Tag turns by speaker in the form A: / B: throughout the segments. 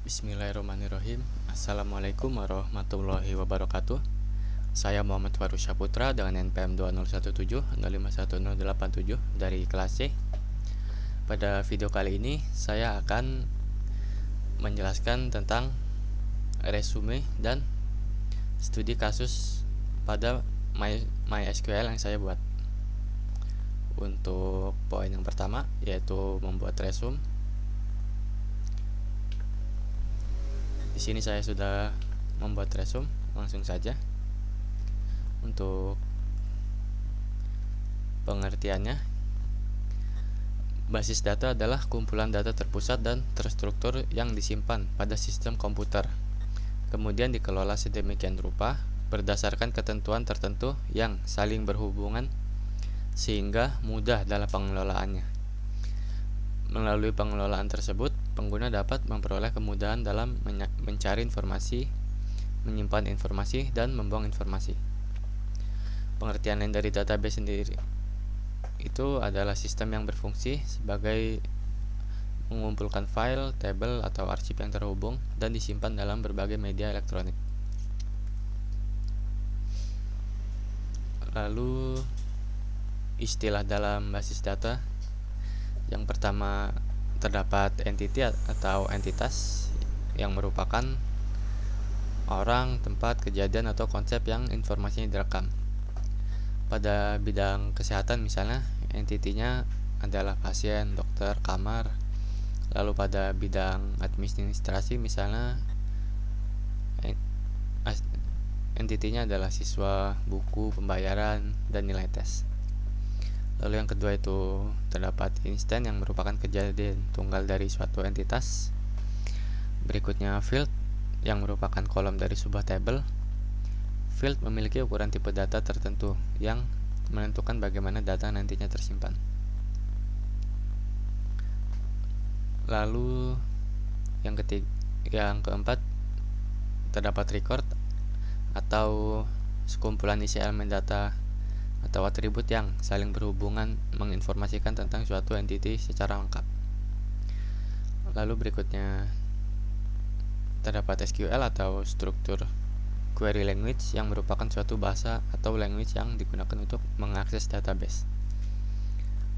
A: Bismillahirrahmanirrahim. Assalamualaikum warahmatullahi wabarakatuh. Saya Muhammad Farusya Putra dengan NPM 2017051087 dari kelas C. Pada video kali ini saya akan menjelaskan tentang resume dan studi kasus pada MySQL yang saya buat. Untuk poin yang pertama yaitu membuat resume. Di sini saya sudah membuat resume, langsung saja. Untuk pengertiannya, basis data adalah kumpulan data terpusat dan terstruktur yang disimpan pada sistem komputer, kemudian dikelola sedemikian rupa berdasarkan ketentuan tertentu yang saling berhubungan sehingga mudah dalam pengelolaannya. Melalui pengelolaan tersebut, pengguna dapat memperoleh kemudahan dalam mencari informasi, menyimpan informasi, dan membuang informasi. Pengertian lain dari database sendiri itu adalah sistem yang berfungsi sebagai mengumpulkan file, tabel, atau arsip yang terhubung dan disimpan dalam berbagai media elektronik. Lalu, istilah dalam basis data. Yang pertama, terdapat entity atau entitas yang merupakan orang, tempat, kejadian, atau konsep yang informasinya direkam. Pada bidang kesehatan misalnya, entitinya adalah pasien, dokter, kamar. Lalu pada bidang administrasi misalnya, entitinya adalah siswa, buku, pembayaran, dan nilai tes. Lalu yang kedua itu terdapat instance yang merupakan kejadian tunggal dari suatu entitas. Berikutnya field yang merupakan kolom dari sebuah tabel. Field memiliki ukuran tipe data tertentu yang menentukan bagaimana data nantinya tersimpan. Lalu yang keempat terdapat record atau sekumpulan isi elemen data atau atribut yang saling berhubungan menginformasikan tentang suatu entiti secara lengkap. Lalu berikutnya terdapat SQL atau struktur query language yang merupakan suatu bahasa atau language yang digunakan untuk mengakses database.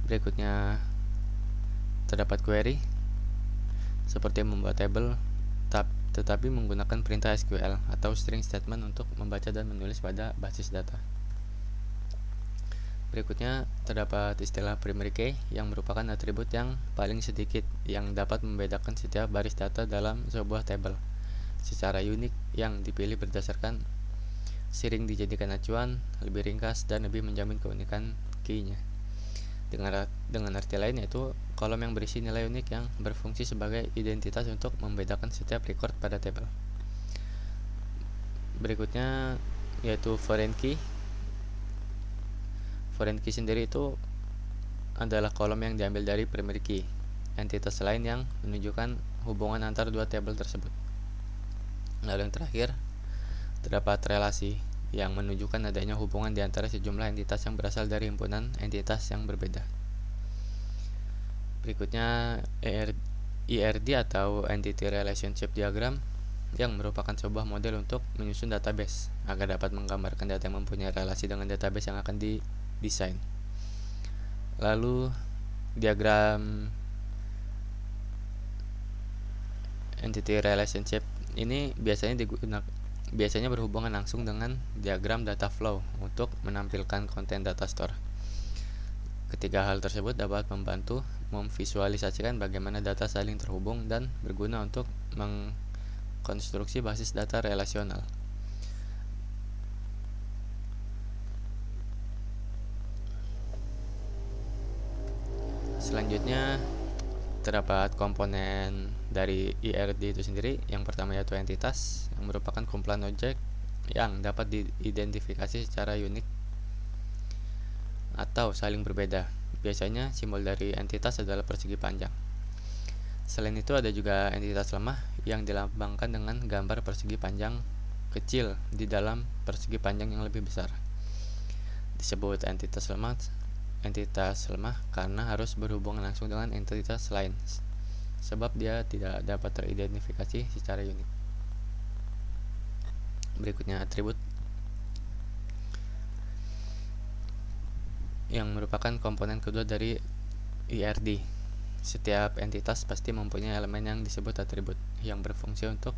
A: Berikutnya terdapat query seperti membuat table tetapi menggunakan perintah SQL atau string statement untuk membaca dan menulis pada basis data. Berikutnya terdapat istilah primary key yang merupakan atribut yang paling sedikit yang dapat membedakan setiap baris data dalam sebuah tabel secara unik yang dipilih berdasarkan sering dijadikan acuan, lebih ringkas, dan lebih menjamin keunikan key-nya. Dengan arti lain yaitu kolom yang berisi nilai unik yang berfungsi sebagai identitas untuk membedakan setiap record pada tabel. Berikutnya yaitu foreign key. Foreign key sendiri itu adalah kolom yang diambil dari primary key, entitas lain yang menunjukkan hubungan antar dua tabel tersebut. Lalu yang terakhir, terdapat relasi yang menunjukkan adanya hubungan di antara sejumlah entitas yang berasal dari himpunan entitas yang berbeda. Berikutnya ERD atau Entity Relationship Diagram yang merupakan sebuah model untuk menyusun database agar dapat menggambarkan data yang mempunyai relasi dengan database yang akan didesain. Lalu diagram Entity Relationship ini biasanya berhubungan langsung dengan diagram data flow untuk menampilkan konten data store. Ketiga hal tersebut dapat membantu memvisualisasikan bagaimana data saling terhubung dan berguna untuk mengkonstruksi basis data relasional. Selanjutnya terdapat komponen dari ERD itu sendiri. Yang pertama yaitu entitas yang merupakan kumpulan objek yang dapat diidentifikasi secara unik atau saling berbeda. Biasanya simbol dari entitas adalah persegi panjang. Selain itu ada juga entitas lemah yang dilambangkan dengan gambar persegi panjang kecil di dalam persegi panjang yang lebih besar. Disebut entitas lemah karena harus berhubungan langsung dengan entitas lain sebab dia tidak dapat teridentifikasi secara unik. Berikutnya atribut, yang merupakan komponen kedua dari IRD. Setiap entitas pasti mempunyai elemen yang disebut atribut, yang berfungsi untuk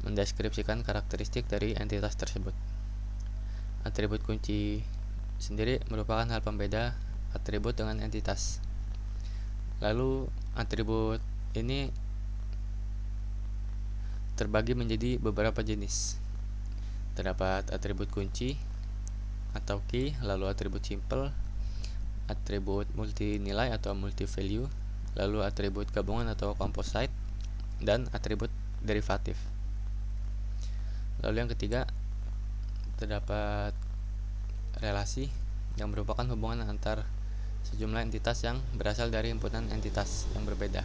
A: mendeskripsikan karakteristik dari entitas tersebut. Atribut kunci sendiri merupakan hal pembeda atribut dengan entitas. Lalu atribut ini terbagi menjadi beberapa jenis. Terdapat atribut kunci atau key, lalu atribut simple, atribut multi nilai atau multi value, lalu atribut gabungan atau composite, dan atribut derivatif. Lalu yang ketiga, terdapat relasi yang merupakan hubungan antar sejumlah entitas yang berasal dari himpunan entitas yang berbeda.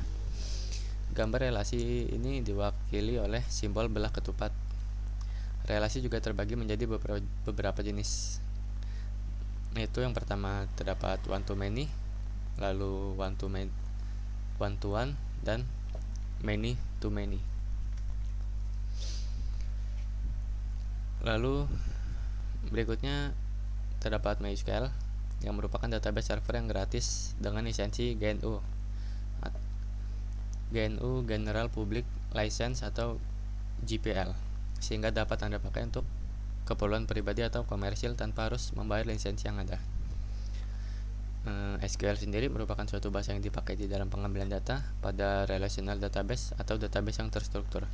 A: Gambar relasi ini diwakili oleh simbol belah ketupat. Relasi juga terbagi menjadi beberapa jenis. Yaitu yang pertama terdapat one to many, lalu one to one, dan many to many. Lalu berikutnya terdapat MySQL yang merupakan database server yang gratis dengan lisensi GNU General Public License atau GPL, sehingga dapat Anda pakai untuk keperluan pribadi atau komersil tanpa harus membayar lisensi yang ada. SQL sendiri merupakan suatu bahasa yang dipakai di dalam pengambilan data pada relational database atau database yang terstruktur.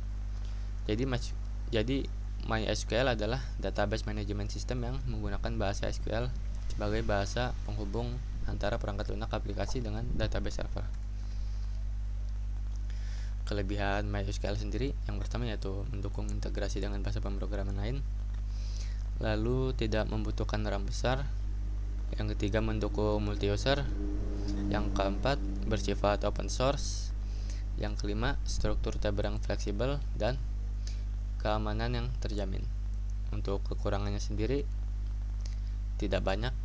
A: Jadi MySQL adalah database management system yang menggunakan bahasa SQL sebagai bahasa penghubung antara perangkat lunak aplikasi dengan database server. Kelebihan MySQL sendiri yang pertama yaitu mendukung integrasi dengan bahasa pemrograman lain, lalu tidak membutuhkan RAM besar, yang ketiga mendukung multi user, yang keempat bersifat open source, yang kelima struktur tabel yang fleksibel, dan keamanan yang terjamin. Untuk kekurangannya sendiri tidak banyak.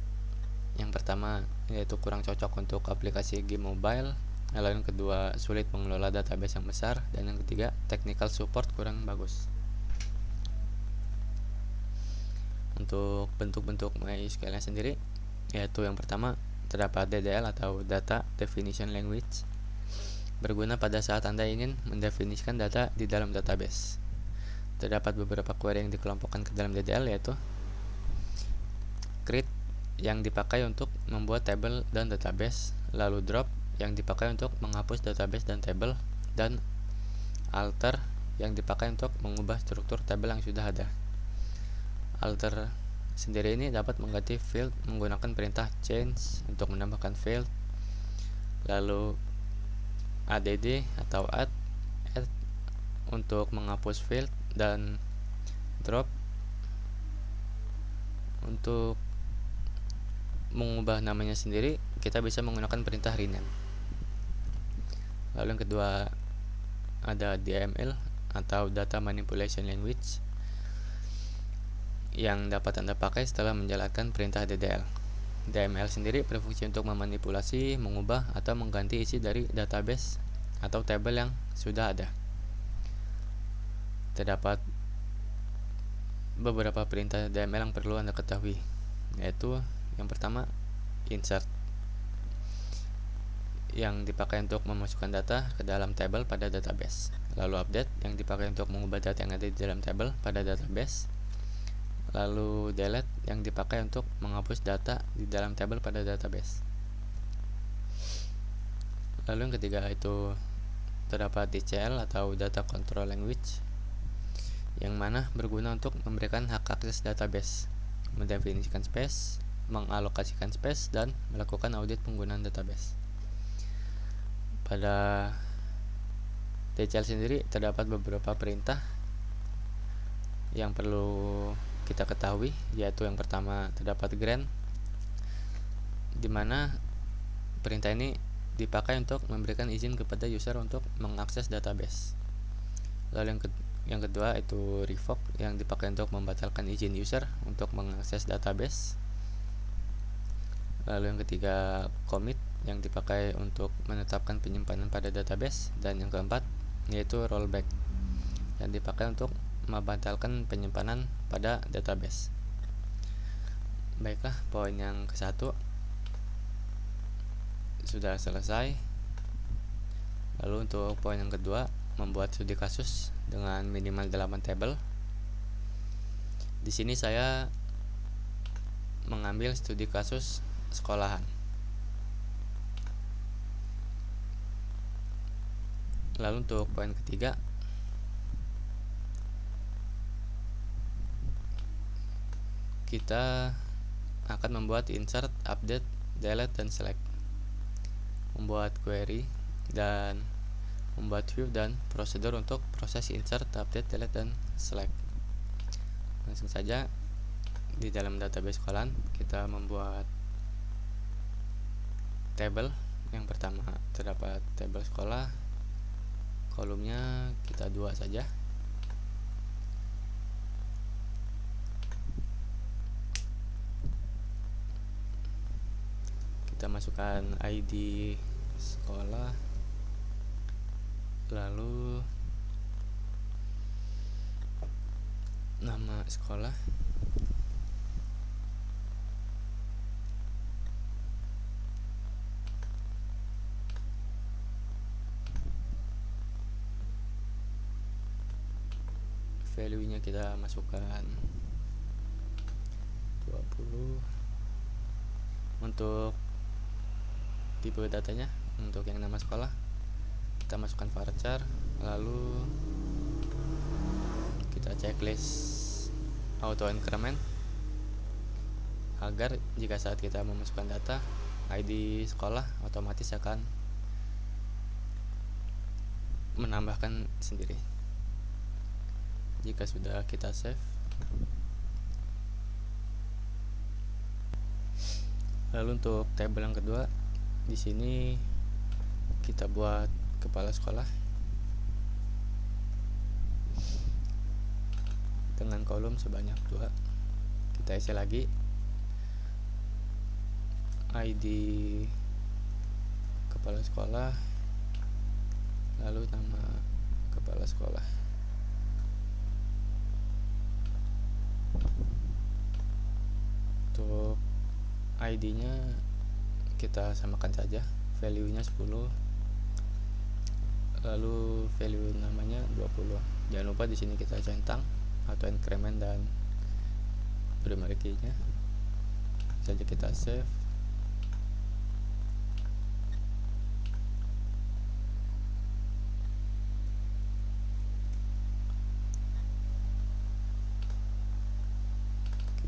A: Yang pertama yaitu kurang cocok untuk aplikasi game mobile, lalu yang kedua sulit mengelola database yang besar, dan yang ketiga technical support kurang bagus. Untuk bentuk-bentuk MySQL sendiri yaitu yang pertama terdapat DDL atau Data Definition Language, berguna pada saat Anda ingin mendefinisikan data di dalam database. Terdapat beberapa query yang dikelompokkan ke dalam DDL, yaitu create yang dipakai untuk membuat tabel dan database, lalu drop yang dipakai untuk menghapus database dan tabel, dan alter yang dipakai untuk mengubah struktur tabel yang sudah ada. Alter sendiri ini dapat mengganti field menggunakan perintah change untuk menambahkan field, lalu add atau add untuk menghapus field, dan drop untuk mengubah namanya sendiri kita bisa menggunakan perintah rename. Lalu yang kedua ada DML atau Data Manipulation Language yang dapat Anda pakai setelah menjalankan perintah DDL. DML sendiri berfungsi untuk memanipulasi, mengubah, atau mengganti isi dari database atau tabel yang sudah ada. Terdapat beberapa perintah DML yang perlu Anda ketahui, yaitu yang pertama insert yang dipakai untuk memasukkan data ke dalam tabel pada database, lalu update yang dipakai untuk mengubah data yang ada di dalam tabel pada database, lalu delete yang dipakai untuk menghapus data di dalam tabel pada database. Lalu yang ketiga itu terdapat DCL atau Data Control Language, yang mana berguna untuk memberikan hak akses database, mendefinisikan space, mengalokasikan space, dan melakukan audit penggunaan database. Pada DCL sendiri terdapat beberapa perintah yang perlu kita ketahui, yaitu yang pertama terdapat grant, di mana perintah ini dipakai untuk memberikan izin kepada user untuk mengakses database. Lalu yang kedua itu revoke yang dipakai untuk membatalkan izin user untuk mengakses database. Lalu yang ketiga commit yang dipakai untuk menetapkan penyimpanan pada database, dan yang keempat yaitu rollback yang dipakai untuk membatalkan penyimpanan pada database. Baiklah, poin yang ke-1 sudah selesai. Lalu untuk poin yang kedua, membuat studi kasus dengan minimal 8 tabel. Di sini saya mengambil studi kasus sekolahan. Lalu untuk poin ketiga, kita akan membuat insert, update, delete, dan select, membuat query, dan membuat view dan prosedur untuk proses insert, update, delete, dan select. Langsung saja, di dalam database sekolahan kita membuat tabel. Yang pertama terdapat tabel sekolah, kolomnya kita 2 saja. Kita masukkan ID sekolah, lalu nama sekolah, value-nya kita masukkan 20. Untuk tipe datanya, untuk yang nama sekolah kita masukkan varchar, lalu kita checklist auto increment agar jika saat kita memasukkan data, ID sekolah otomatis akan menambahkan sendiri. Jika sudah kita save, lalu untuk tabel yang kedua, di sini kita buat kepala sekolah dengan kolom sebanyak 2. Kita isi lagi ID kepala sekolah, lalu nama kepala sekolah. Untuk ID-nya kita samakan saja, value-nya 10, lalu value namanya 20. Jangan lupa di sini kita centang auto increment dan primary key-nya. Saja kita save.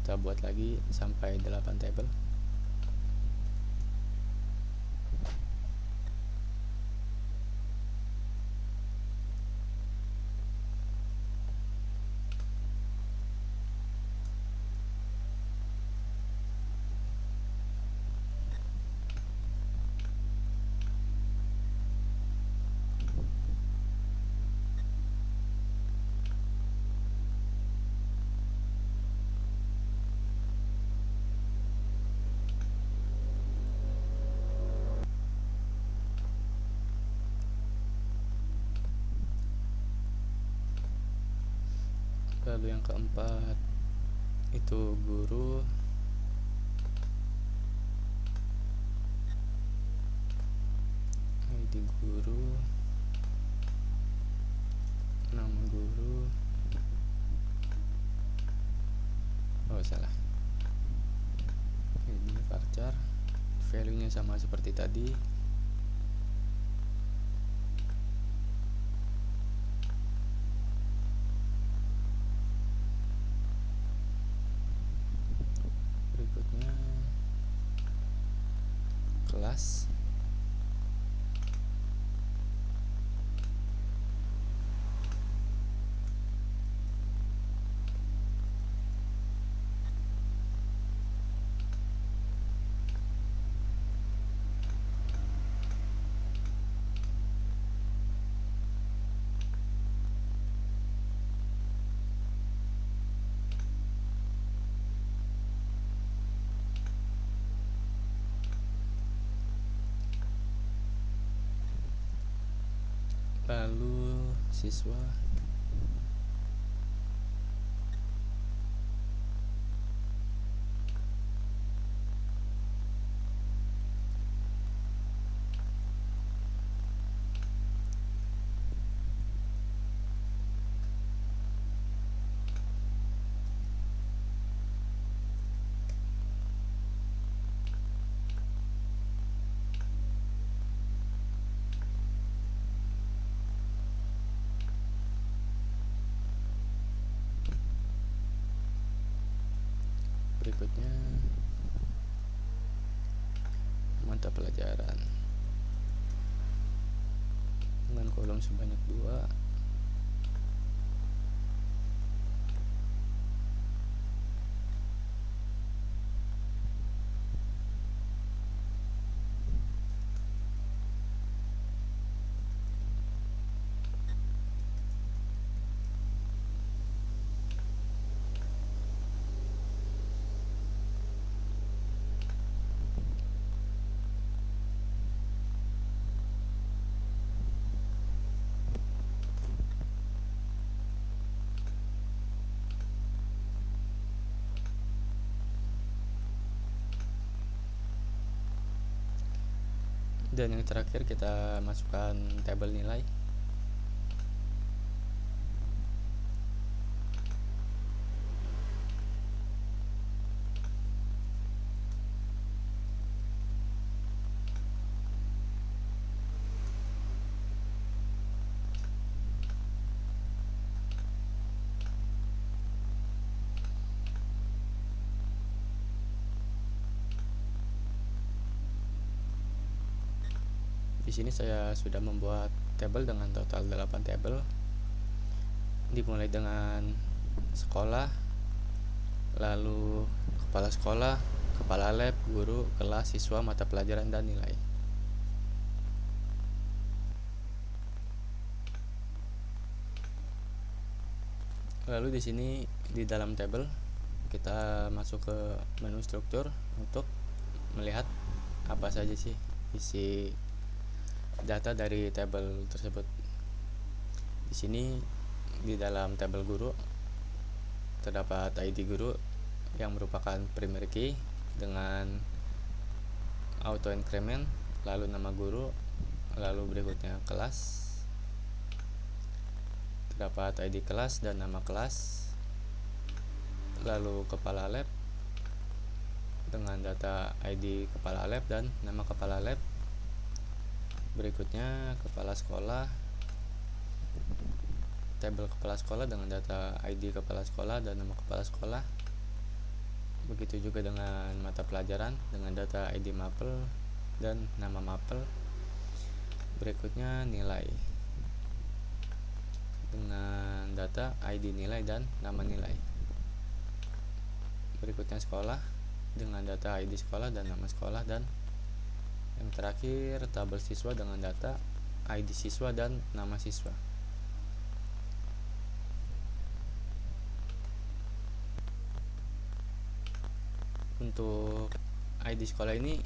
A: Kita buat lagi sampai 8 tabel. Lalu yang keempat itu guru, ID guru, nama guru, salah, ini varchar, value nya sama seperti tadi. Berikutnya kelas, lalu siswa, berikutnya mata pelajaran dengan kolom sebanyak 2. Dan yang terakhir kita masukkan tabel nilai. Di sini saya sudah membuat tabel dengan total 8 tabel, dimulai dengan sekolah, lalu kepala sekolah, kepala lab, guru, kelas, siswa, mata pelajaran, dan nilai. Lalu di sini di dalam tabel kita masuk ke menu struktur untuk melihat apa saja sih isi data dari tabel tersebut. Di sini di dalam tabel guru terdapat ID guru yang merupakan primary key dengan auto increment, lalu nama guru, lalu berikutnya kelas, terdapat ID kelas dan nama kelas, lalu kepala lab dengan data ID kepala lab dan nama kepala lab. Berikutnya kepala sekolah, tabel kepala sekolah dengan data ID kepala sekolah dan nama kepala sekolah. Begitu juga dengan mata pelajaran dengan data ID mapel dan nama mapel. Berikutnya nilai dengan data ID nilai dan nama nilai. Berikutnya sekolah dengan data ID sekolah dan nama sekolah, dan yang terakhir tabel siswa dengan data ID siswa dan nama siswa. Untuk ID sekolah ini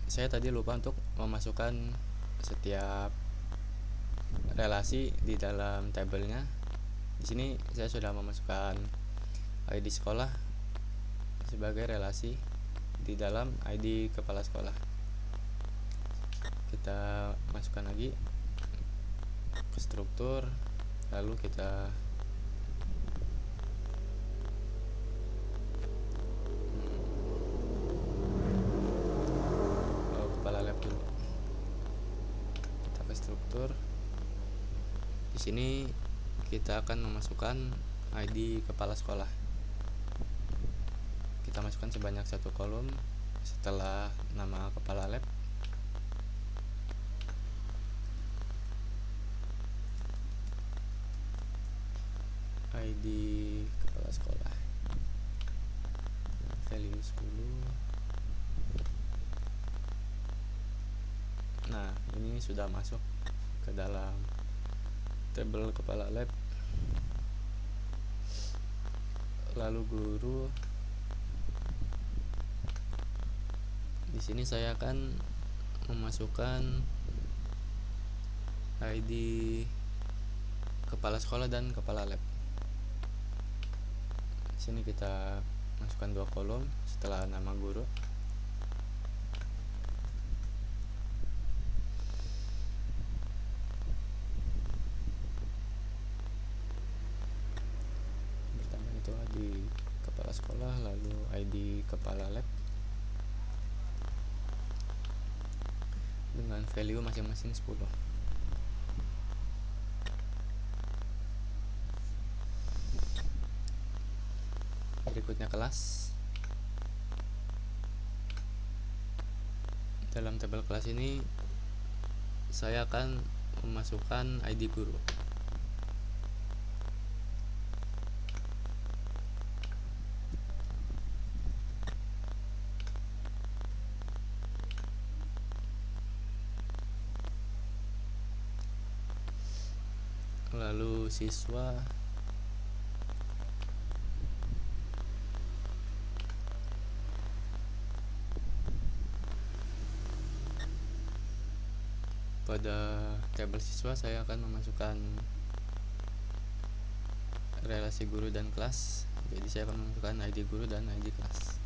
A: saya tadi lupa untuk memasukkan setiap relasi di dalam tabelnya. Di sini saya sudah memasukkan ID sekolah sebagai relasi di dalam ID kepala sekolah. Kita masukkan lagi ke struktur, lalu kita kepala lab dulu. Kita ke struktur. Di sini kita akan memasukkan ID kepala sekolah. Kita masukkan sebanyak 1 kolom setelah nama kepala lab. ID kepala sekolah, value 10. Nah, ini sudah masuk ke dalam tabel kepala lab. Lalu guru, di sini saya akan memasukkan ID kepala sekolah dan kepala lab. Sini kita masukkan 2 kolom setelah nama guru. Pertama itu ID kepala sekolah, lalu ID kepala lab dengan value masing-masing 10. Berikutnya kelas. Dalam tabel kelas ini saya akan memasukkan ID guru. Lalu siswa, pada tabel siswa saya akan memasukkan relasi guru dan kelas. Jadi saya akan memasukkan ID guru dan ID kelas.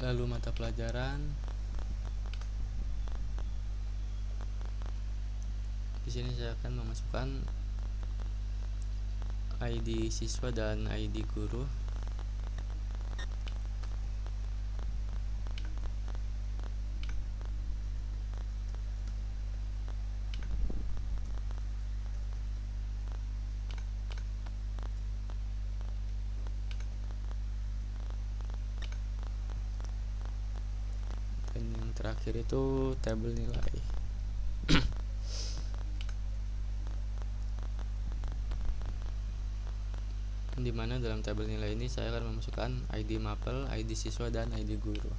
A: Lalu mata pelajaran. Di sini saya akan memasukkan ID siswa dan ID guru. Dan yang terakhir itu tabel nilai. Dimana dalam tabel nilai ini saya akan memasukkan ID mapel, ID siswa, dan ID guru.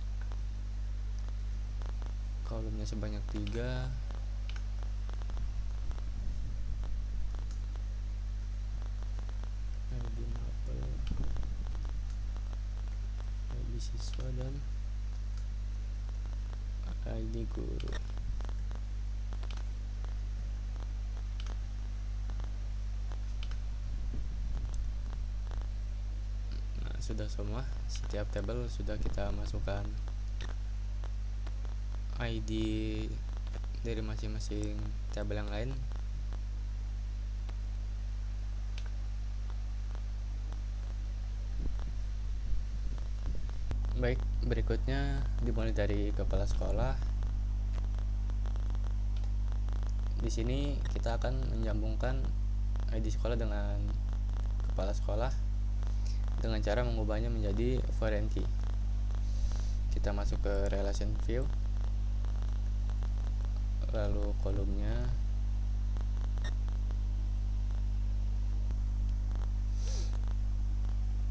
A: Kolomnya sebanyak 3. ID mapel, ID siswa, dan ID guru. Sudah semua, setiap tabel sudah kita masukkan ID dari masing-masing tabel yang lain. Baik, berikutnya dimulai dari kepala sekolah. Di sini kita akan menyambungkan ID sekolah dengan kepala sekolah dengan cara mengubahnya menjadi foreign key. Kita masuk ke relation view, lalu kolomnya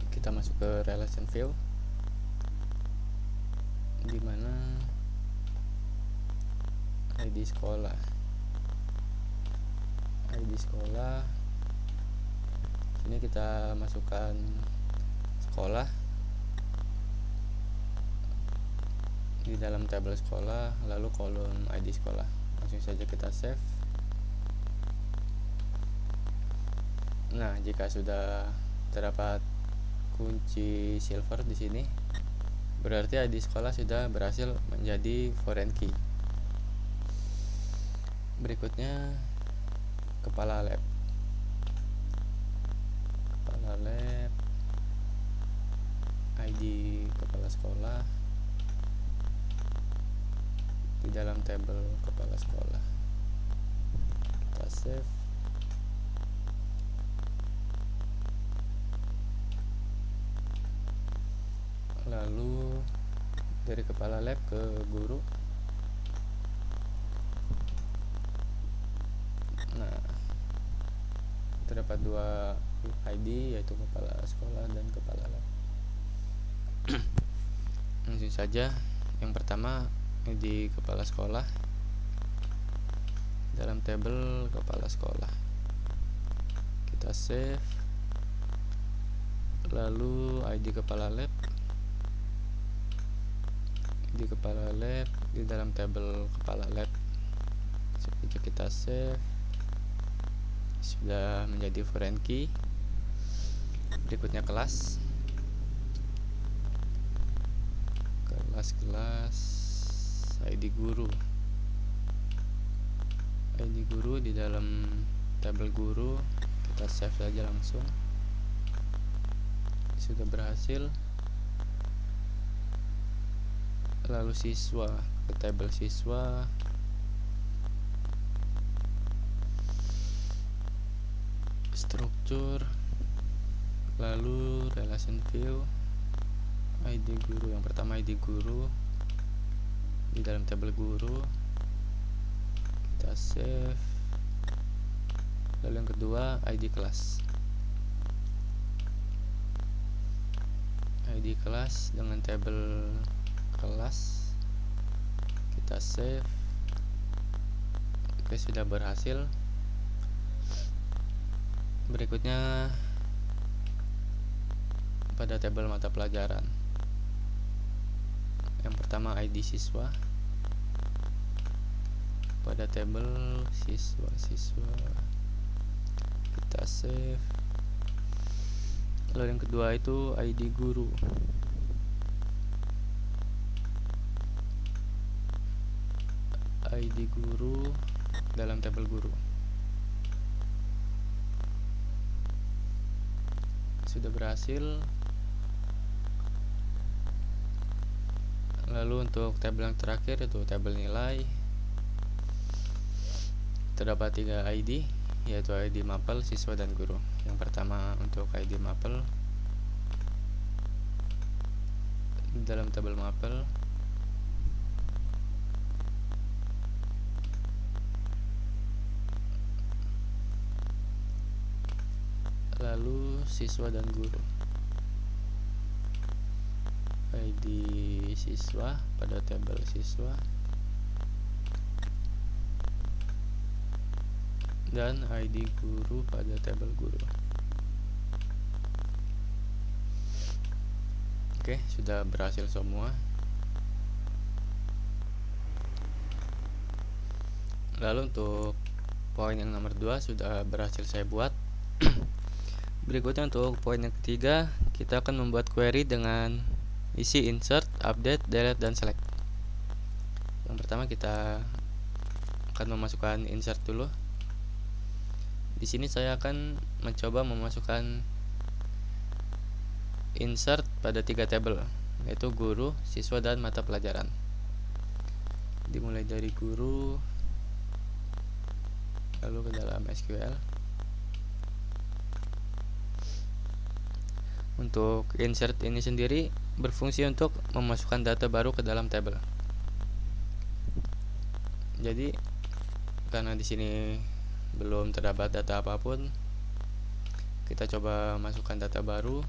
A: kita masuk ke relation view, di mana ID sekolah ini kita masukkan sekolah di dalam tabel sekolah, lalu kolom ID sekolah. Langsung saja kita save. Nah, jika sudah terdapat kunci silver di sini, berarti ID sekolah sudah berhasil menjadi foreign key. Berikutnya kepala lab. ID kepala sekolah di dalam tabel kepala sekolah. Kita save. Lalu dari kepala lab ke guru. Nah, terdapat 2 ID, yaitu kepala sekolah dan kepala lab. Langsung saja, yang pertama ID kepala sekolah, dalam tabel kepala sekolah kita save, lalu ID kepala lab di dalam tabel kepala lab kita save, sudah menjadi foreign key. Berikutnya kelas ID guru di dalam tabel guru kita save saja langsung, sudah berhasil. Lalu siswa, ke tabel siswa, struktur, lalu relation view, ID guru. Yang pertama ID guru di dalam tabel guru kita save, lalu yang kedua ID kelas dengan tabel kelas kita save. Oke, sudah berhasil. Berikutnya pada tabel mata pelajaran, yang pertama ID siswa, pada tabel siswa kita save, lalu yang kedua itu ID guru, dalam tabel guru sudah berhasil. Lalu untuk tabel yang terakhir itu tabel nilai, terdapat 3 ID, yaitu ID mapel, siswa, dan guru. Yang pertama untuk ID mapel, dalam tabel mapel lalu siswa dan guru, ID siswa pada tabel siswa dan ID guru pada tabel guru. Oke, sudah berhasil semua. Lalu untuk poin yang nomor 2 sudah berhasil saya buat. Berikutnya untuk poin yang ketiga, kita akan membuat query dengan isi insert, update, delete, dan select. Yang pertama kita akan memasukkan insert dulu. Di sini saya akan mencoba memasukkan insert pada 3 tabel, yaitu guru, siswa, dan mata pelajaran. Dimulai dari guru, lalu ke dalam SQL. Untuk insert ini sendiri berfungsi untuk memasukkan data baru ke dalam tabel. Jadi karena di sini belum terdapat data apapun, kita coba masukkan data baru.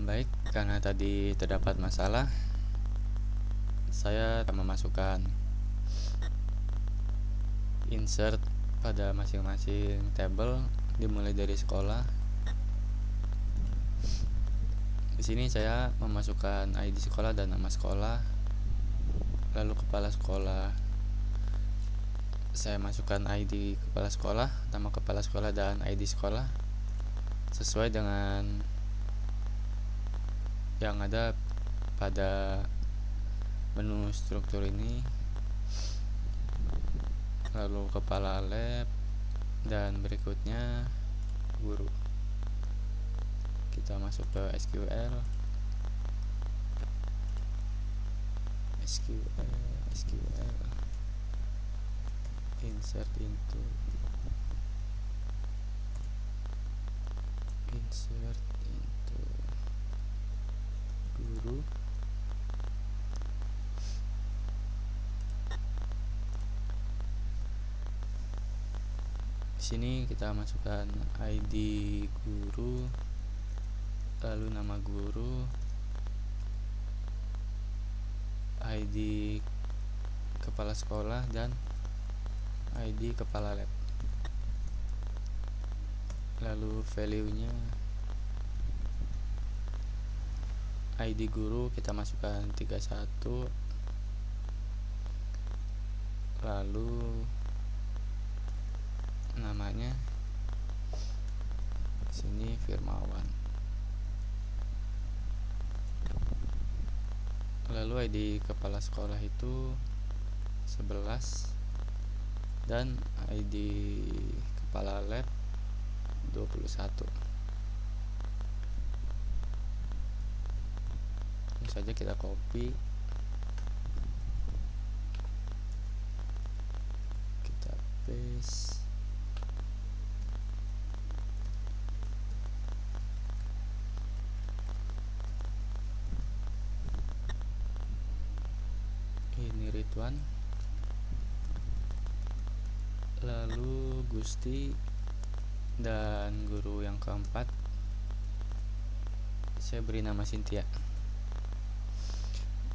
A: Baik, karena tadi terdapat masalah, saya akan memasukkan insert pada masing-masing tabel dimulai dari sekolah. Di sini saya memasukkan ID sekolah dan nama sekolah. Lalu kepala sekolah, saya masukkan ID kepala sekolah, nama kepala sekolah, dan ID sekolah sesuai dengan yang ada pada menu struktur ini. Lalu kepala lab, dan berikutnya guru. Kita masuk ke SQL, insert into guru. Di sini kita masukkan ID guru, lalu nama guru, ID kepala sekolah dan ID kepala lab. Lalu value-nya ID guru kita masukkan 31, lalu namanya sini Firmawan. Lalu ID kepala sekolah itu 11 dan ID kepala lab 21. Ini saja kita copy, kita paste. Ini Ridwan, lalu Gusti, dan guru yang keempat saya beri nama Cynthia.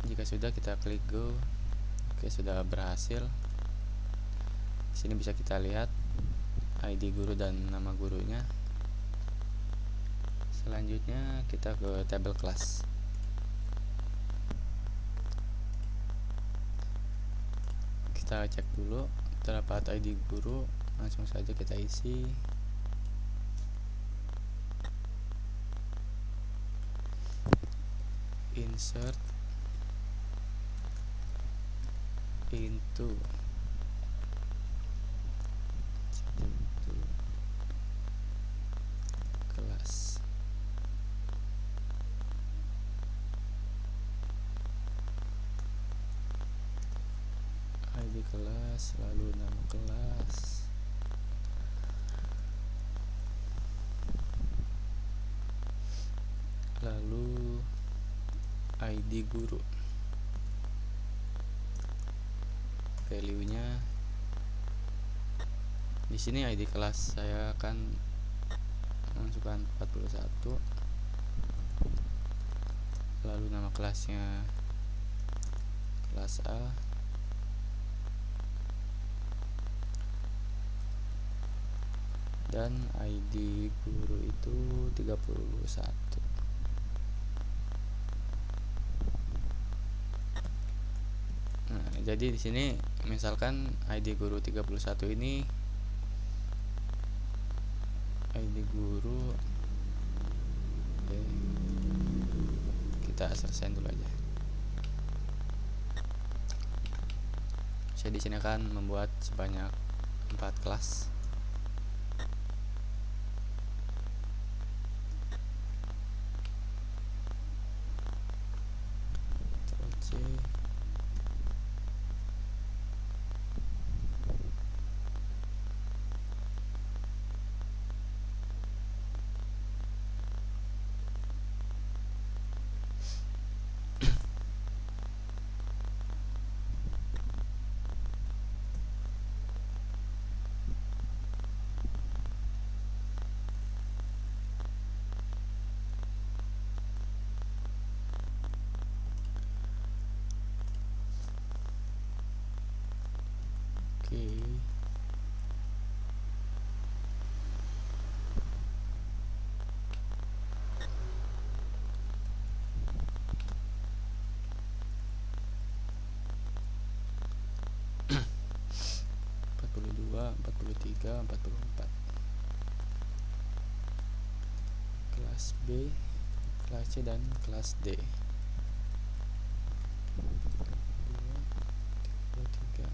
A: Jika sudah, kita klik go. Oke, sudah berhasil. Sini bisa kita lihat ID guru dan nama gurunya. Selanjutnya kita ke tabel kelas. Kita cek dulu terdapat ID guru, langsung saja kita isi. Insert into kelas. ID kelas, lalu nama kelas, lalu ID guru. Value-nya di sini ID kelas saya akan masukkan 41, lalu nama kelasnya kelas A, dan ID guru itu 31. Nah, jadi di sini misalkan ID guru 31 ini ID guru, oke, kita selesaiin dulu aja. Saya di sini akan membuat sebanyak 4 kelas. Oke. Dua, 43, 44. Kelas B, kelas C, dan kelas D. 2, 3.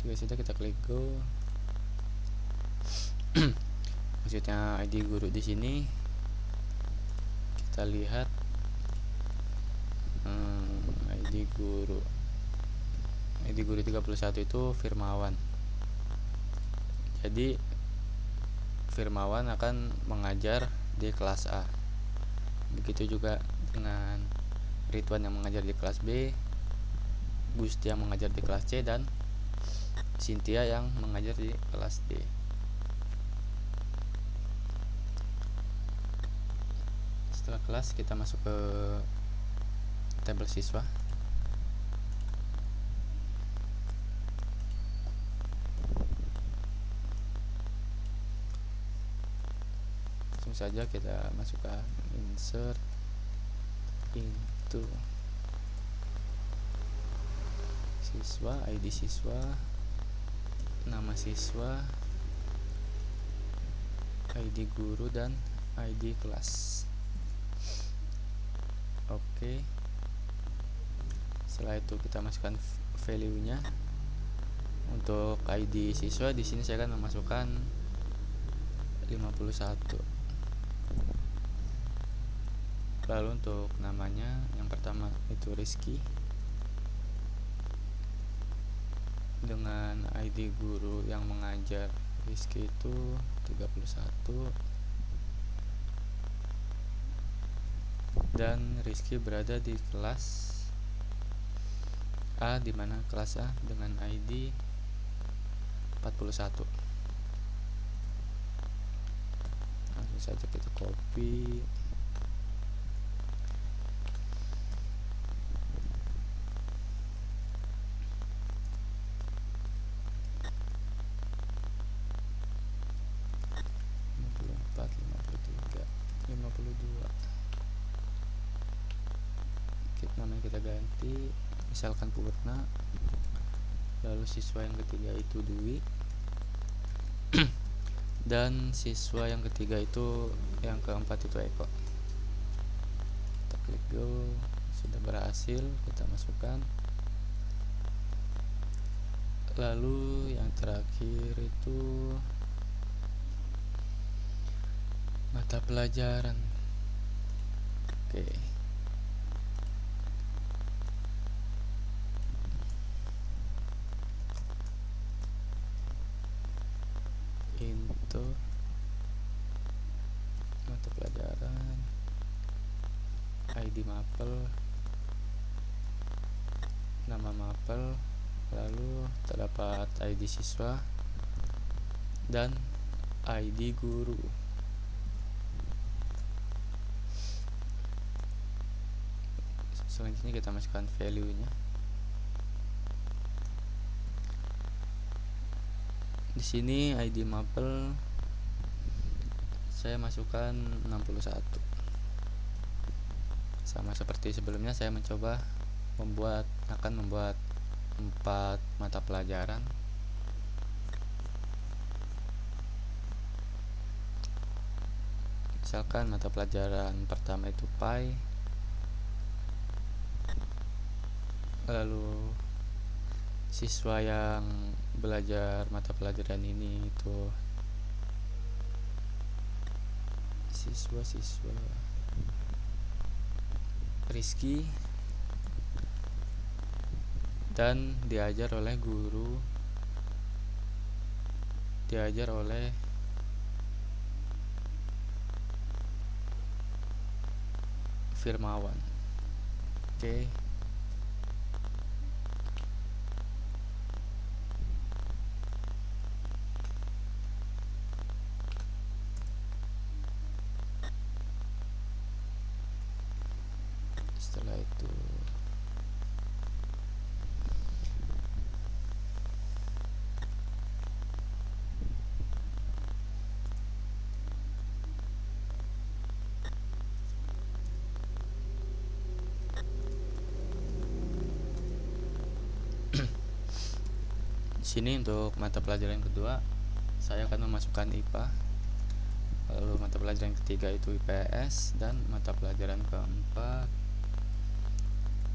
A: Jika sudah, kita klik go. Maksudnya ID guru di sini kita lihat ID guru 31 itu Firmawan. Jadi Firmawan akan mengajar di kelas A. Begitu juga dengan Ridwan yang mengajar di kelas B, Gusti yang mengajar di kelas C, dan Cynthia yang mengajar di kelas D. Setelah kelas, kita masuk ke tabel siswa. Langsung saja kita masukkan insert into siswa, ID siswa, nama siswa, ID guru, dan ID kelas. Oke. Setelah itu kita masukkan value-nya. Untuk ID siswa di sini saya akan memasukkan 51. Lalu untuk namanya yang pertama itu Rizky, dengan ID guru yang mengajar Rizky itu 31, dan Rizky berada di kelas A, di mana kelas A dengan ID 41. Langsung saja kita copy. Namanya kita ganti, misalkan Purna. Lalu siswa yang ketiga itu Dwi, dan siswa yang ketiga itu, yang keempat itu Eko. Kita klik go. Sudah berhasil, kita masukkan. Lalu yang terakhir itu mata pelajaran. Oke. Into mata pelajaran, ID mapel, nama mapel, lalu terdapat ID siswa dan ID guru. Selanjutnya kita masukkan value-nya. Di sini ID mapel saya masukkan 61. Sama seperti sebelumnya, saya mencoba akan membuat 4 mata pelajaran. Misalkan mata pelajaran pertama itu Pi, lalu siswa yang belajar mata pelajaran ini itu siswa Rizky, dan diajar oleh Firmawan. Oke. Setelah itu di sini untuk mata pelajaran kedua saya akan memasukkan IPA, lalu mata pelajaran ketiga itu IPS, dan mata pelajaran keempat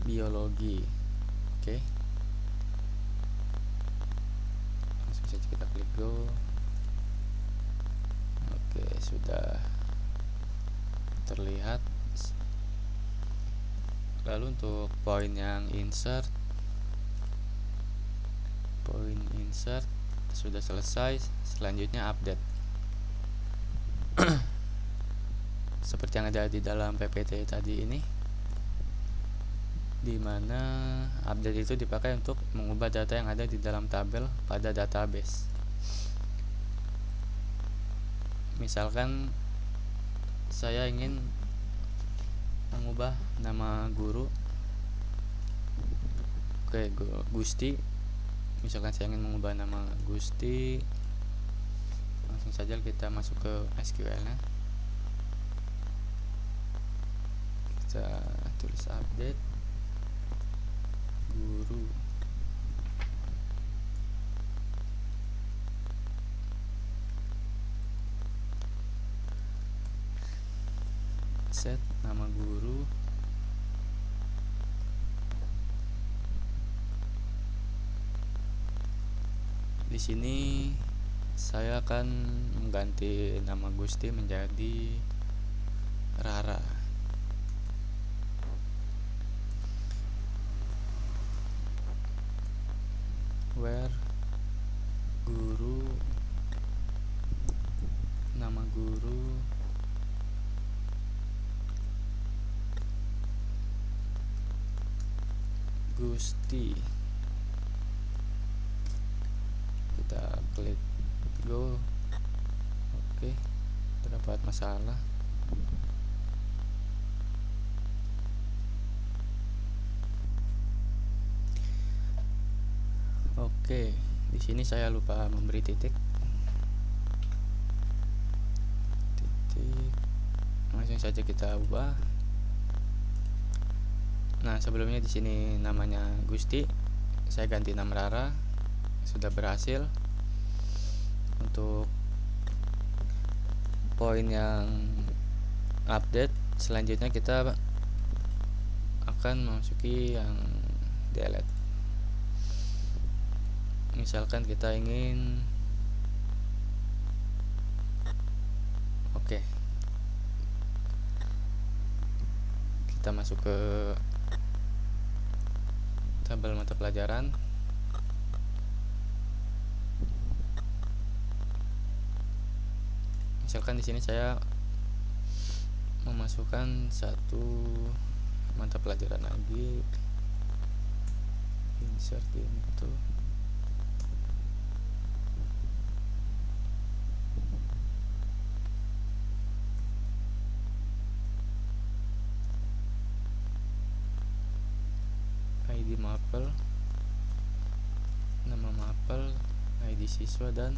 A: biologi. Oke. Langsung saja kita klik go. Oke, sudah terlihat. Lalu untuk poin yang insert sudah selesai. Selanjutnya update. Seperti yang ada di dalam PPT tadi ini, di mana update itu dipakai untuk mengubah data yang ada di dalam tabel pada database. Misalkan saya ingin mengubah nama guru. Oke, Gusti. Misalkan saya ingin mengubah nama Gusti, langsung saja kita masuk ke SQL nya, kita tulis update guru. Set nama guru. Di sini saya akan mengganti nama Gusti menjadi Rara. Where guru, nama guru Gusti. Kita klik go. Oke, terdapat masalah. Oke, di sini saya lupa memberi titik. Langsung saja kita ubah. Nah, sebelumnya di sini namanya Gusti, saya ganti nama Rara. Sudah berhasil. Untuk poin yang update, selanjutnya kita akan memasuki yang delete. Misalkan kita ingin kita masuk ke tabel mata pelajaran. Misalkan di sini saya memasukkan satu mata pelajaran lagi, insert into ID mapel, nama mapel, ID siswa, dan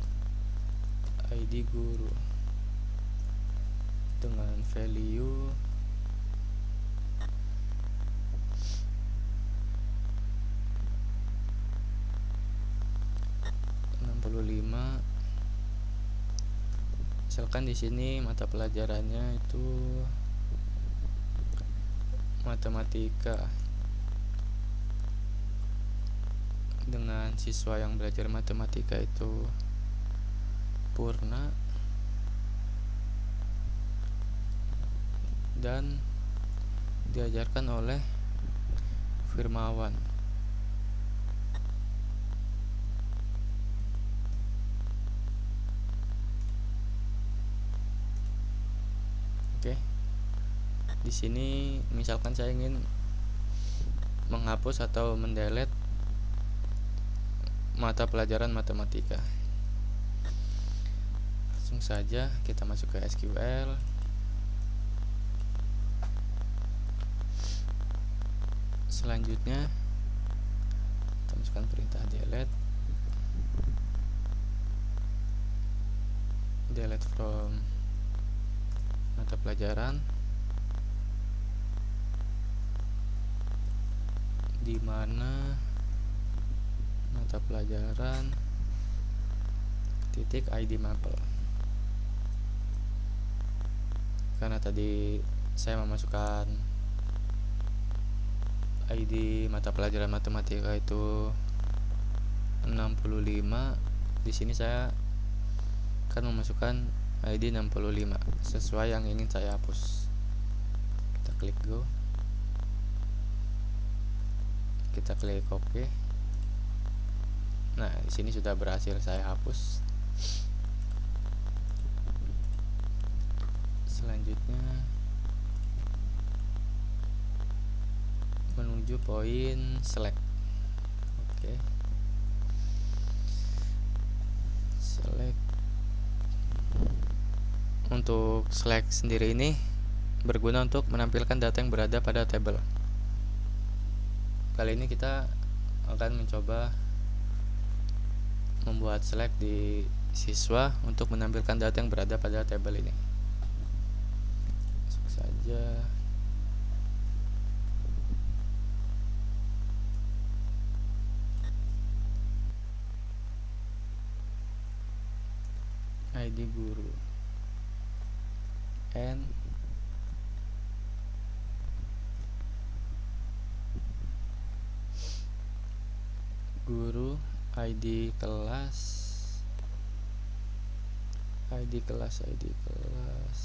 A: ID guru dengan value (65). Misalkan di sini mata pelajarannya itu matematika, dengan siswa yang belajar matematika itu Purna dan diajarkan oleh Firmawan. Oke. Di sini misalkan saya ingin menghapus atau mendelete mata pelajaran matematika. Langsung saja kita masuk ke SQL. Selanjutnya kita masukkan perintah delete from mata pelajaran, di mana mata pelajaran titik ID mapel. Karena tadi saya memasukkan ID mata pelajaran matematika itu 65, di sini saya akan memasukkan ID 65 sesuai yang ingin saya hapus. Kita klik go, kita klik OK. Nah, di sini sudah berhasil saya hapus. Selanjutnya menuju poin select. Oke. Select. Untuk select sendiri ini berguna untuk menampilkan data yang berada pada tabel. Kali ini kita akan mencoba membuat select di siswa untuk menampilkan data yang berada pada tabel ini. Masuk saja. ID guru and guru, ID kelas, ID kelas, ID kelas,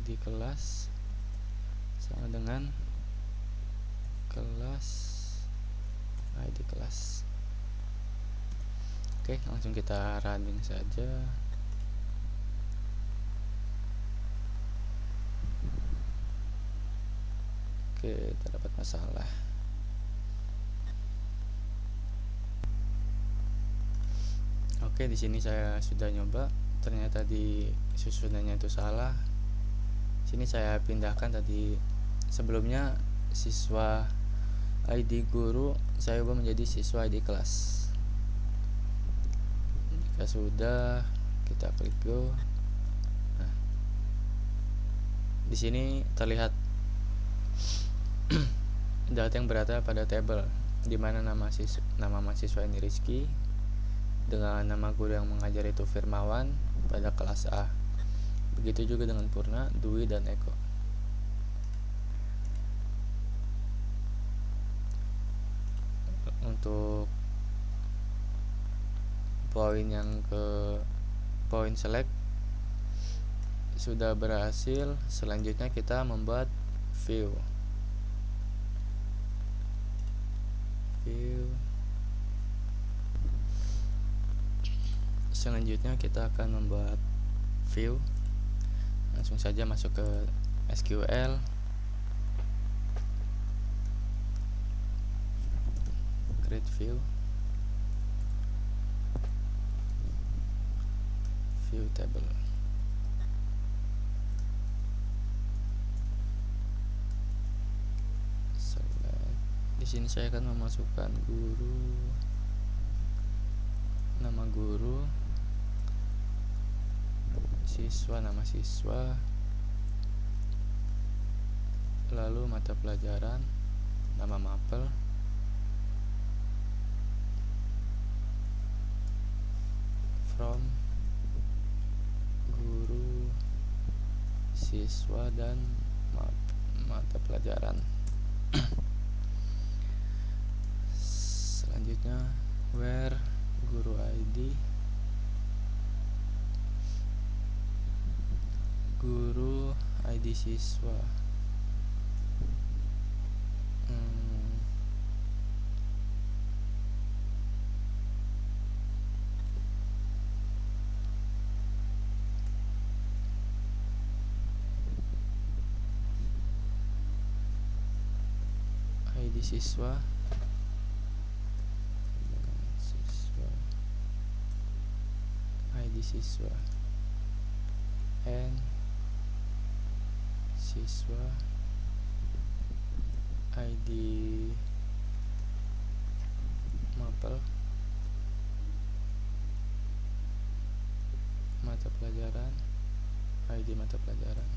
A: ID kelas sama dengan kelas, ID kelas. Oke, langsung kita running saja. Oke, terdapat masalah. Oke, di sini saya sudah nyoba, ternyata di susunannya itu salah. Sini saya pindahkan tadi, sebelumnya siswa ID guru saya ubah menjadi siswa ID kelas. Jika sudah, kita klik go. Nah, di sini terlihat data yang berada pada tabel, di mana nama mahasiswa ini Rizky, dengan nama guru yang mengajar itu Firmawan pada kelas A. Begitu juga dengan Purna, Dwi, dan Eko. Untuk poin select sudah berhasil. Selanjutnya kita membuat view. Selanjutnya kita akan membuat view. Langsung saja masuk ke SQL, create view, view table. Di sini saya akan memasukkan guru, nama guru, siswa, nama siswa, lalu mata pelajaran, nama mapel, from, guru, siswa, dan mata pelajaran. Selanjutnya where guru ID, guru, ID siswa, ID siswa, ID siswa, and siswa, ID mapel, mata pelajaran, ID mata pelajaran.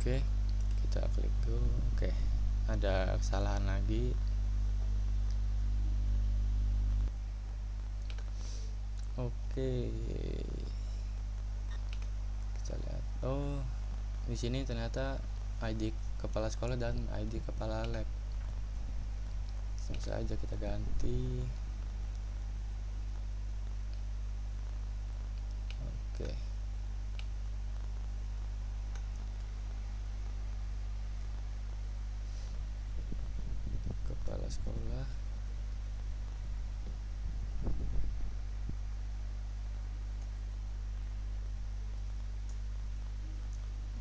A: Oke, kita klik go. Oke, ada kesalahan lagi. Oke, kita lihat. Oh, di sini ternyata ID kepala sekolah dan ID kepala lab. Langsung saja kita ganti. Oke. Kepala sekolah,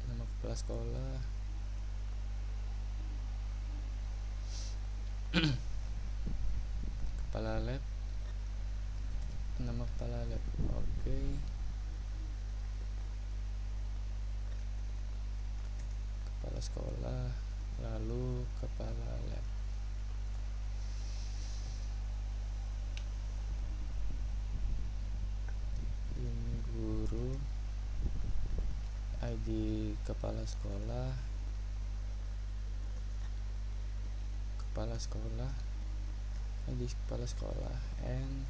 A: nama kepala kepala sekolah, kepala lab, nama kepala lab. Oke. Kepala sekolah, lalu kepala lab. Ini guru, ID kepala sekolah, ID kepala sekolah, and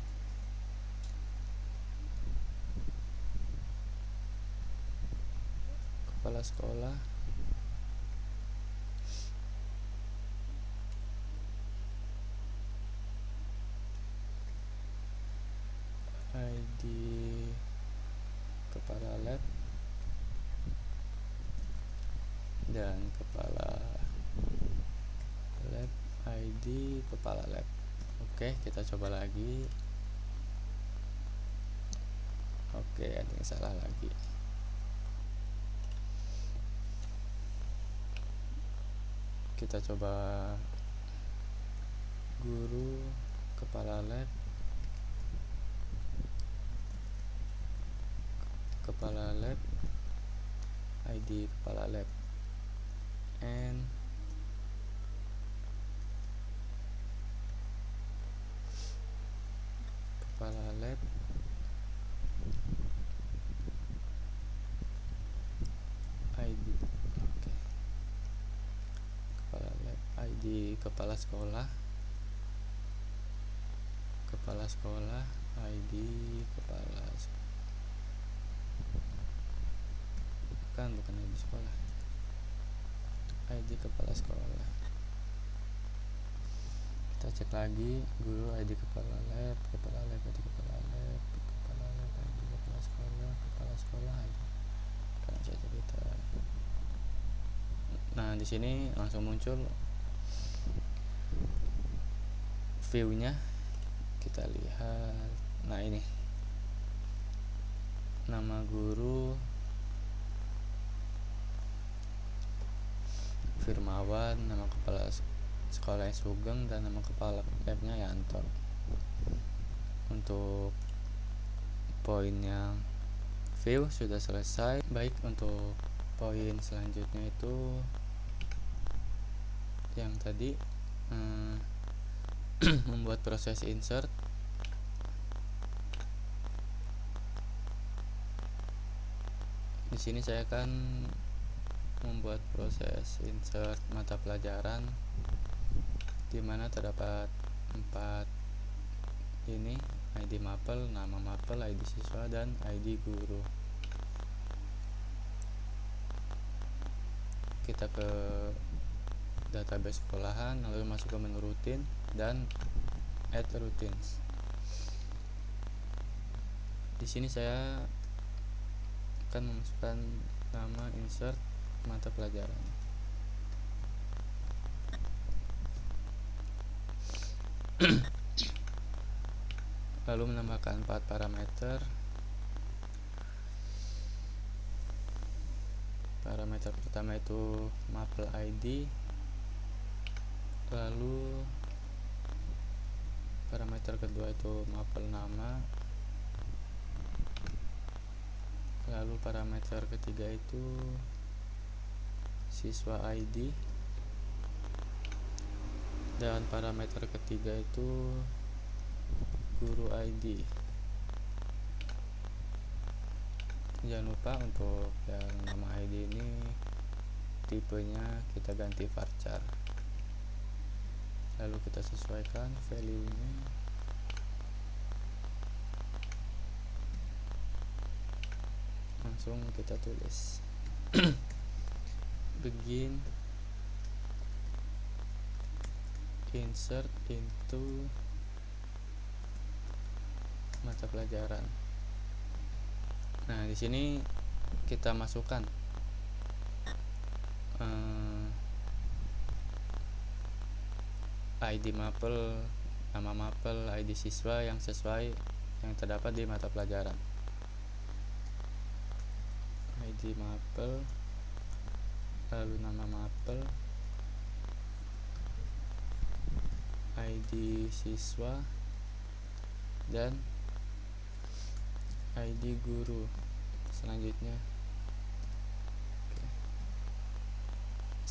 A: kepala sekolah, ID kepala lab, dan kepala lab, ID kepala lab. Oke, kita coba lagi. Oke, ada yang salah lagi. Kita coba guru, kepala lab, ID kepala lab, and kepala lab, ID. Oke. Kepala lab, ID kepala sekolah, ID kepala bukan ID sekolah, ID kepala sekolah. Kita cek lagi, guru, ID kepala lab, ID kepala lab, ID kepala sekolah, ID. Sekarang saja kita. Nah, di sini langsung muncul view-nya. Kita lihat. Nah, ini nama guru Firmawan, nama kepala sekolah Sugeng, dan nama kepala labnya Yanto. Untuk poin yang view sudah selesai. Baik, untuk poin selanjutnya itu yang tadi membuat proses insert. Di sini saya akan membuat proses insert mata pelajaran di mana terdapat 4 ini: ID mapel, nama mapel, ID siswa, dan ID guru. Kita ke database sekolahan, lalu masuk ke menu rutin dan add routines. Di sini saya akan memasukkan nama insert mata pelajaran. Lalu menambahkan 4 parameter. Parameter pertama itu mapel ID, lalu parameter kedua itu mapel nama, lalu parameter ketiga itu siswa ID, dan parameter ketiga itu guru ID. Jangan lupa untuk yang nama ID ini tipenya kita ganti varchar, lalu kita sesuaikan value-nya. Langsung kita tulis begin insert into mata pelajaran. Nah, di sini kita masukkan ID mapel, nama mapel, ID siswa yang sesuai yang terdapat di mata pelajaran. ID mapel, lalu nama mapel, ID siswa, dan ID guru.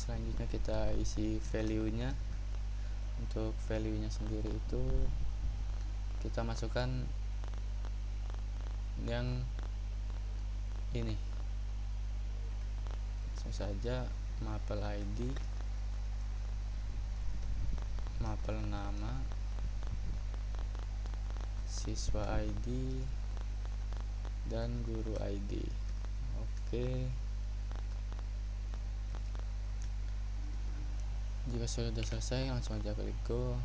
A: Selanjutnya kita isi value-nya. Untuk value-nya sendiri itu kita masukkan yang ini. Langsung saja mapel ID, mapel nama, siswa ID, dan guru ID. Oke. Jika sudah selesai, langsung aja klik go.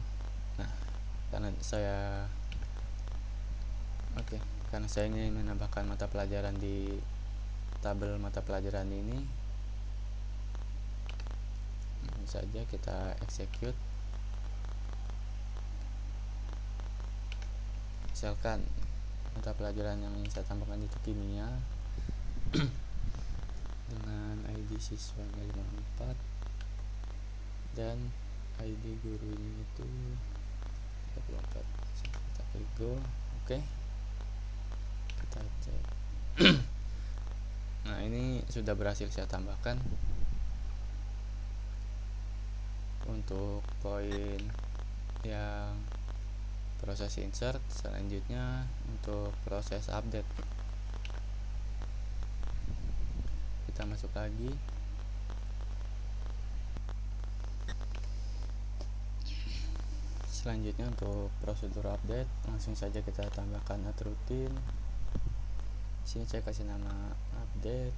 A: Nah, karena saya ingin menambahkan mata pelajaran di tabel mata pelajaran ini, langsung saja kita execute. Misalkan mata pelajaran yang ingin saya tambahkan itu kimia dengan ID siswanya 54 dan ID gurunya itu 34. Kita klik go. Oke. Kita cek. Nah, ini sudah berhasil saya tambahkan. Untuk poin yang proses insert, selanjutnya untuk proses update, kita masuk lagi. Selanjutnya untuk prosedur update, langsung saja kita tambahkan add routine. Sini saya kasih nama update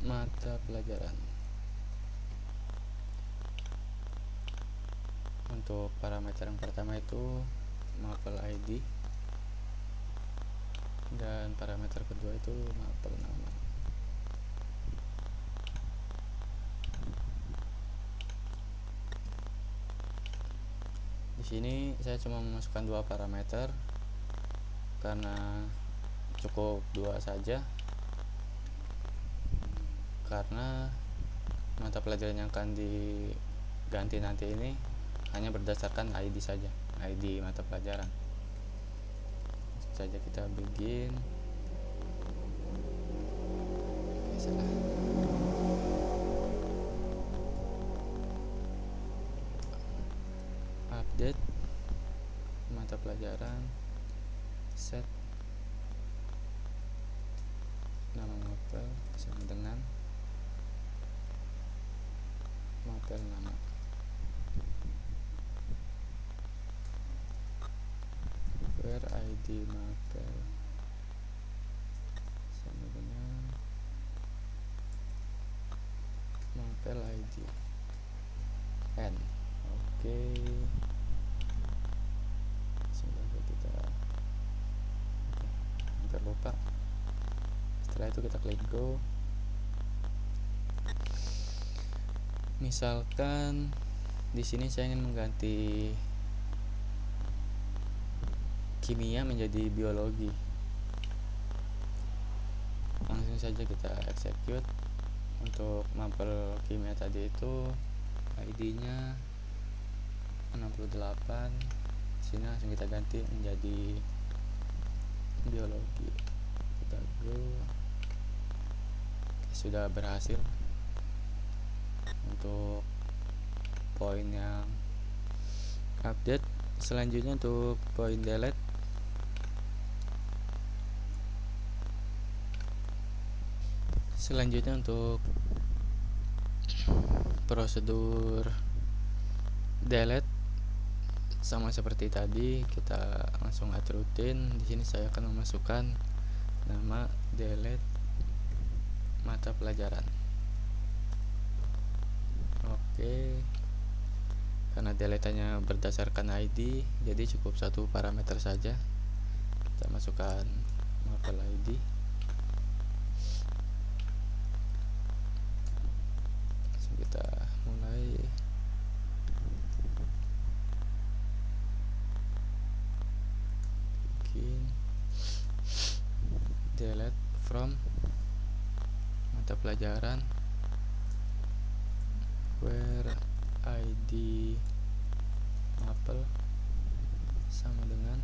A: mata pelajaran. Untuk parameter yang pertama itu mapel ID, dan parameter kedua itu mapel nama. Di sini saya cuma memasukkan dua parameter karena cukup dua saja, karena mata pelajaran yang akan diganti nanti ini hanya berdasarkan ID saja, ID mata pelajaran. Langsung saja kita begin. Update mata pelajaran, set nama mapel sama dengan mapel nama. Where ID mapel sama dengan mapel ID n. Oke. Semoga kita hampir lupa. Setelah itu kita klik go. Misalkan di sini saya ingin mengganti kimia menjadi biologi. Langsung saja kita execute. Untuk mapel kimia tadi itu ID-nya 68. Sini langsung kita ganti menjadi biologi. Kita go. Sudah berhasil. Untuk poin yang update, selanjutnya untuk poin delete, selanjutnya untuk prosedur delete sama seperti tadi, kita langsung add routine. Di sini saya akan memasukkan nama delete mata pelajaran. Oke. Karena deletannya berdasarkan ID, jadi cukup satu parameter saja. Kita masukkan mapel ID. Langsung kita mulai. Bikin delete from mata pelajaran where id mapel sama dengan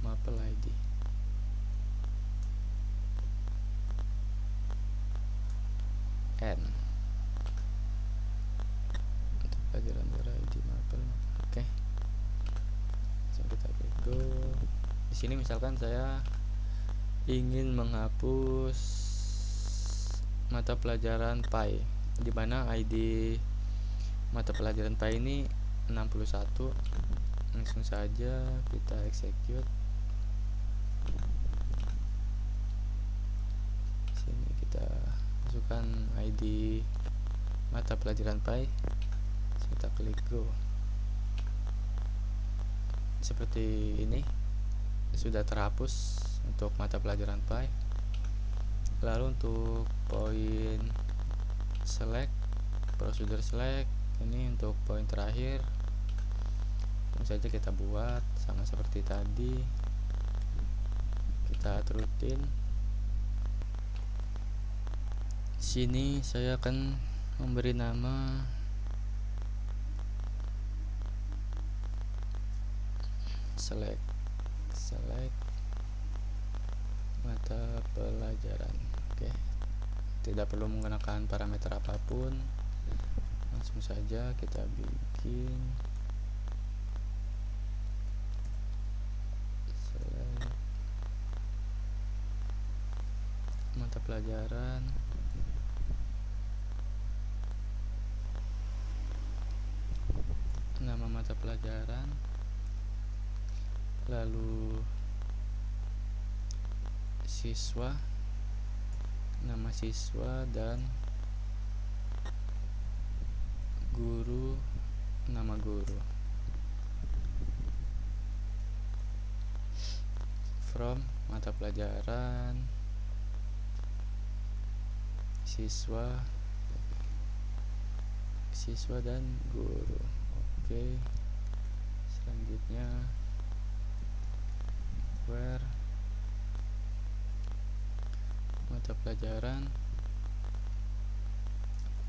A: mapel id. N untuk pelajaran where id mapel. Oke, langsung kita klik go. Di sini misalkan saya ingin menghapus mata pelajaran PI, di mana ID mata pelajaran PI ini 61. Langsung saja kita execute. Sini kita masukkan ID mata pelajaran PI. Kita klik go. Seperti ini, sudah terhapus untuk mata pelajaran PI. Lalu untuk poin select, prosedur select, ini untuk poin terakhir. Langsung saja kita buat sama seperti tadi. Kita terutin. Sini saya akan memberi nama select mata pelajaran. Oke, tidak perlu menggunakan parameter apapun, langsung saja kita bikin select mata pelajaran, nama mata pelajaran, lalu siswa, nama siswa, dan guru, nama guru. From mata pelajaran, siswa dan guru. Oke, selanjutnya where mata pelajaran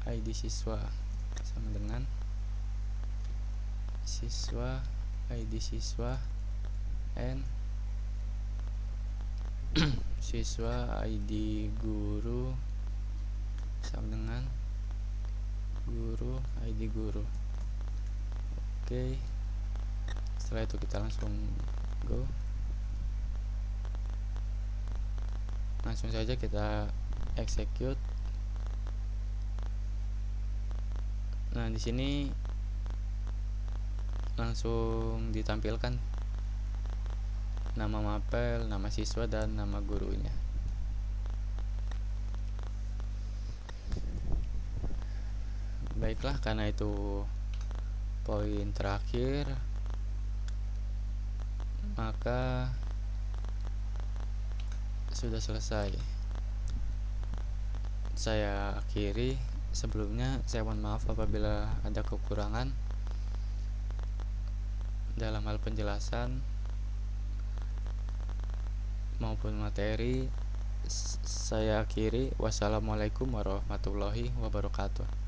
A: ID siswa sama dengan siswa ID siswa and siswa ID guru sama dengan guru ID guru. Oke, setelah itu kita langsung go. Langsung saja kita execute. Nah, di sini langsung ditampilkan nama mapel, nama siswa, dan nama gurunya. Baiklah, karena itu poin terakhir, maka sudah selesai. Saya akhiri. Sebelumnya saya mohon maaf apabila ada kekurangan dalam hal penjelasan maupun materi. Saya akhiri. Wassalamualaikum warahmatullahi wabarakatuh.